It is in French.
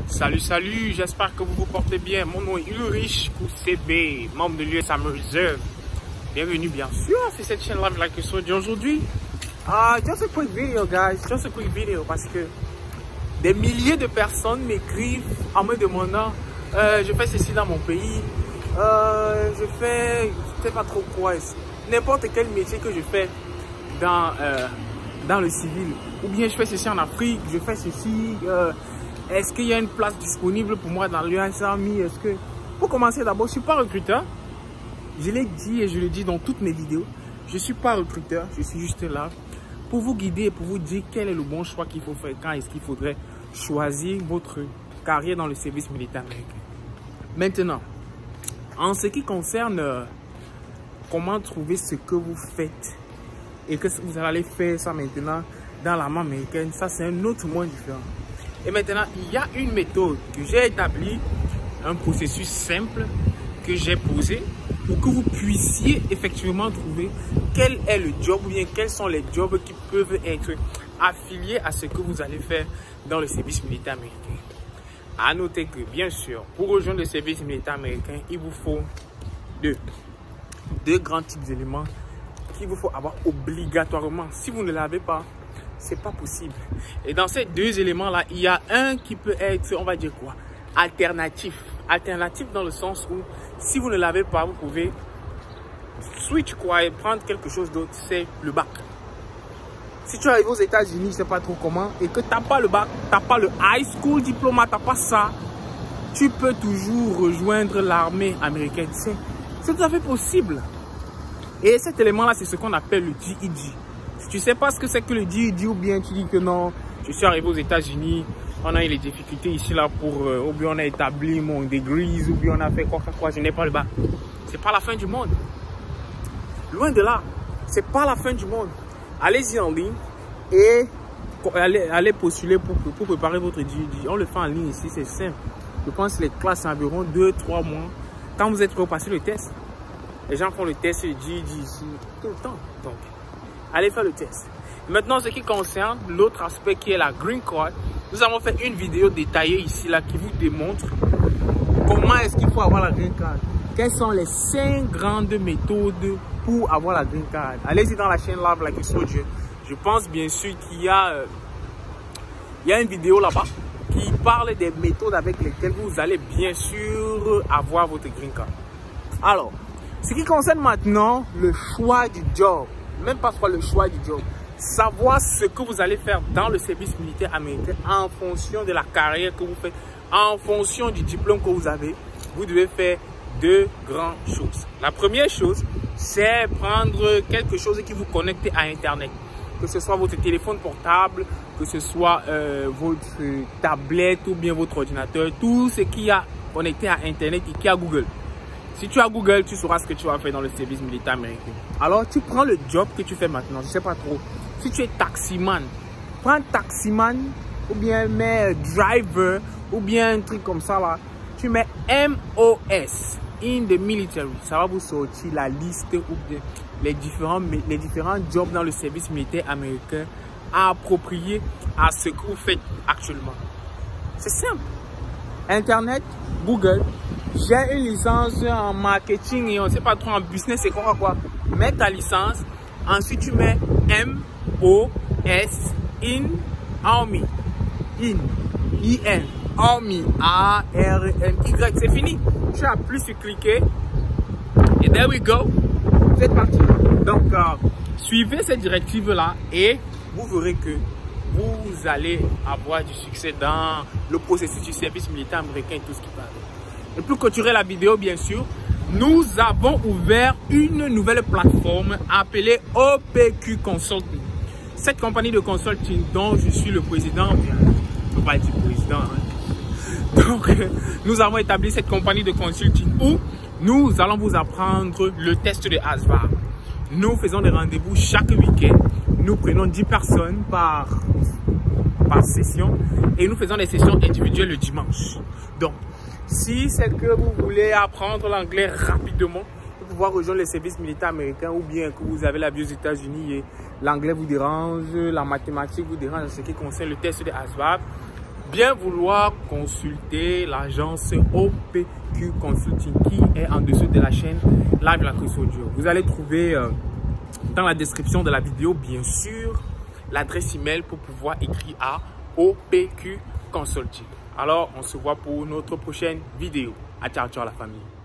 Salut, salut, j'espère que vous vous portez bien. Mon nom est Ulrich Kousebe, membre de l'US Army Reserve. Bienvenue bien sûr sur cette chaîne live like you aujourd'hui. Just a quick video guys, just a quick video parce que des milliers de personnes m'écrivent en me demandant je fais ceci dans mon pays, je sais pas trop quoi, n'importe quel métier que je fais dans le civil, ou bien je fais ceci en Afrique, je fais ceci, est-ce qu'il y a une place disponible pour moi dans l'US Army? Est-ce que, pour commencer d'abord, je ne suis pas recruteur, je l'ai dit et je le dis dans toutes mes vidéos, je ne suis pas recruteur, je suis juste là pour vous guider et pour vous dire quel est le bon choix qu'il faut faire, quand est-ce qu'il faudrait choisir votre carrière dans le service militaire américain. Maintenant, en ce qui concerne comment trouver ce que vous faites et que vous allez faire ça maintenant dans l'armée américaine, ça c'est un autre monde différent. Et maintenant, il y a une méthode que j'ai établie, un processus simple que j'ai posé pour que vous puissiez effectivement trouver quel est le job ou bien quels sont les jobs qui peuvent être affiliés à ce que vous allez faire dans le service militaire américain. À noter que, bien sûr, pour rejoindre le service militaire américain, il vous faut deux grands types d'éléments qu'il vous faut avoir obligatoirement. Si vous ne l'avez pas, c'est pas possible. Et dans ces deux éléments-là, il y a un qui peut être, on va dire quoi, alternatif. Alternatif dans le sens où, si vous ne l'avez pas, vous pouvez switch quoi et prendre quelque chose d'autre, c'est le bac. Si tu arrives aux États-Unis, je sais pas trop comment, et que tu n'as pas le bac, tu n'as pas le high school diploma, tu n'as pas ça, tu peux toujours rejoindre l'armée américaine. C'est tout à fait possible. Et cet élément-là, c'est ce qu'on appelle le GED. Si tu ne sais pas ce que c'est que le GED, ou bien tu dis que non, je suis arrivé aux États-Unis, on a eu les difficultés ici, là, ou bien on a établi mon degree, ou bien on a fait quoi, je n'ai pas le bac. C'est pas la fin du monde. Loin de là, c'est pas la fin du monde. Allez-y en ligne et allez postuler pour préparer votre GED. On le fait en ligne ici, c'est simple. Je pense que les classes environ 2-3 mois. Quand vous êtes prêt, passez le test. Les gens font le test, le GED ici, tout le temps. Donc, allez faire le test. Maintenant, ce qui concerne l'autre aspect qui est la Green Card, nous avons fait une vidéo détaillée ici là qui vous démontre comment est-ce qu'il faut avoir la Green Card. Quelles sont les 5 grandes méthodes pour avoir la Green Card. Allez-y dans la chaîne Live Like a Soldier. Je pense bien sûr qu'il y a une vidéo là-bas qui parle des méthodes avec lesquelles vous allez bien sûr avoir votre Green Card. Alors, ce qui concerne maintenant le choix du job, même pas le choix du job, savoir ce que vous allez faire dans le service militaire américain en fonction de la carrière que vous faites, en fonction du diplôme que vous avez, vous devez faire deux grandes choses. La première chose, c'est prendre quelque chose qui vous connecte à Internet. Que ce soit votre téléphone portable, que ce soit votre tablette ou bien votre ordinateur, tout ce qui a connecté à Internet et qui a Google. Si tu as Google, tu sauras ce que tu vas faire dans le service militaire américain. Alors, tu prends le job que tu fais maintenant, je ne sais pas trop. Si tu es taximan, prends taximan ou bien mets driver ou bien un truc comme ça là. Tu mets MOS in the military. Ça va vous sortir la liste ou bien les différents jobs dans le service militaire américain appropriés à ce que vous faites actuellement. C'est simple. Internet, Google. J'ai une licence en marketing et on ne sait pas trop en business, c'est quoi. Mets ta licence. Ensuite, tu mets MOS in Army. IN. Army. A-R-M-Y. C'est fini. Tu as plus sur cliquer. Et there we go. Vous êtes parti. Donc, suivez cette directive-là et vous verrez que vous allez avoir du succès dans le processus du service militaire américain et tout ce qui va. Et pour clôturer la vidéo, bien sûr, nous avons ouvert une nouvelle plateforme appelée OPQ Consulting. Cette compagnie de consulting dont je suis le président, je ne peux pas dire président. Donc, nous avons établi cette compagnie de consulting où nous allons vous apprendre le test de ASVAB. Nous faisons des rendez-vous chaque week-end. Nous prenons 10 personnes par session et nous faisons des sessions individuelles le dimanche. Donc, si c'est que vous voulez apprendre l'anglais rapidement pour pouvoir rejoindre le service militaire américain ou bien que vous avez la vie aux États-Unis et l'anglais vous dérange, la mathématique vous dérange en ce qui concerne le test de ASVAB, bien vouloir consulter l'agence OPQ Consulting qui est en dessous de la chaîne Live La Crypto Audio. Vous allez trouver dans la description de la vidéo, bien sûr, l'adresse email pour pouvoir écrire à OPQ Consulting. Alors, on se voit pour notre prochaine vidéo. Ciao, ciao la famille.